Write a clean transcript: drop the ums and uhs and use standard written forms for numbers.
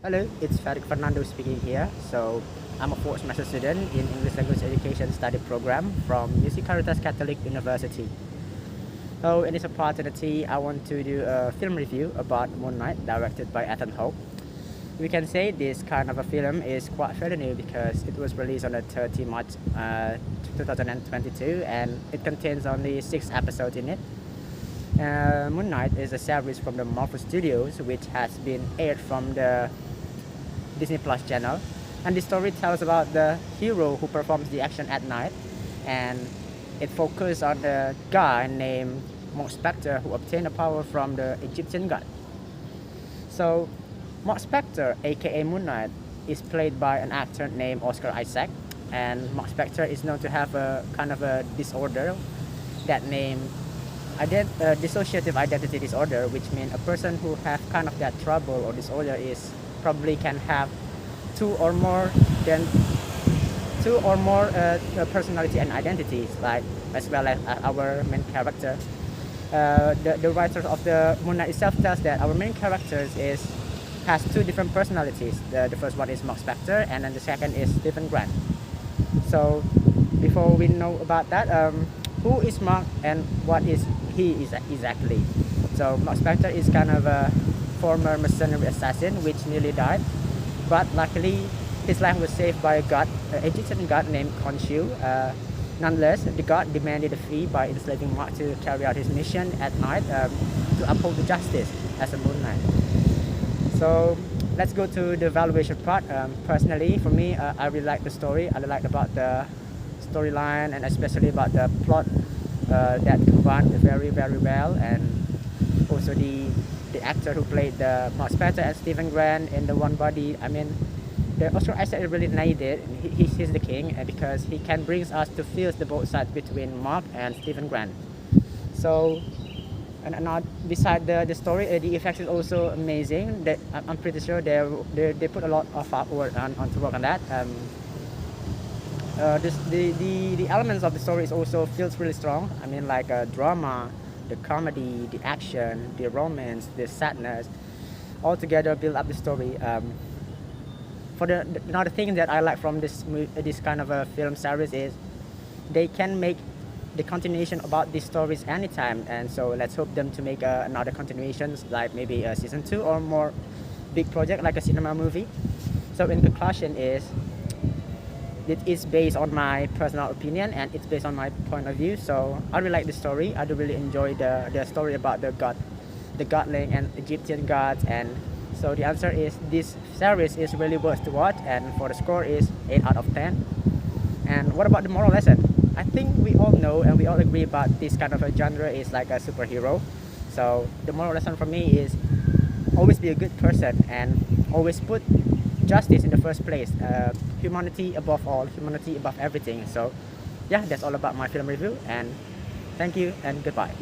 Hello, it's Ferik Fernando speaking here. I'm a fourth semester student in English Language Education Study Program from UC Caritas Catholic University. So, in this opportunity, I want to do a film review about Moon Knight, directed by Ethan Hawke. We can say this kind of a film is quite fairly new because it was released on the 30 March 2022 and it contains only 6 episodes in it. Moon Knight is a series from the Marvel Studios which has been aired from the Disney Plus channel, and the story tells about the hero who performs the action at night, and it focuses on a guy named Mark Spector who obtained the power from the Egyptian god. So, Mark Spector, aka Moon Knight, is played by an actor named Oscar Isaac, and Mark Spector is known to have a kind of a disorder that named dissociative identity disorder, which means a person who have kind of that trouble or disorder is probably can have two or more than personality and identities, like as well as our main character. The writer of the Moon Knight itself tells that our main characters has two different personalities. The first one is Mark Spector, and then the second is Stephen Grant. So before we know about that, who is Mark and what is he is exactly? So Mark Spector is kind of a former mercenary assassin which nearly died, but luckily his life was saved by a god, an Egyptian god named Khonshu. Nonetheless, the god demanded a fee by enslaving Mark to carry out his mission at night to uphold the justice as a Moon Knight. So let's go to the valuation part. Personally, for me, I really like the story. I really like about the storyline and especially about the plot that combined very well, and also the actor who played the Mark Spector and Stephen Grant in the one body. I mean, the Oscar Isaac really nailed it. He's the king, because he can bring us to feel the both sides between Mark and Stephen Grant. So, and not beside the story, the effects is also amazing. I'm pretty sure they put a lot of hard work on to work on that. The elements of the story is also feels really strong. I mean, like drama, the comedy, the action, the romance, the sadness, all together build up the story. For another thing that I like from this kind of a film series is they can make the continuation about these stories anytime, and so let's hope them to make another continuations, like maybe a season 2 or more big project like a cinema movie. So in conclusion it is based on my personal opinion and it's based on my point of view. So I really like the story. I do really enjoy the story about the godling and Egyptian gods, and so the answer is this series is really worth to watch, and for the score is 8 out of 10. And what about the moral lesson? I think we all know and we all agree about this kind of a genre is like a superhero. So the moral lesson for me is always be a good person and always put justice in the first place. Humanity above all, humanity above everything. So yeah, that's all about my film review, and thank you and goodbye.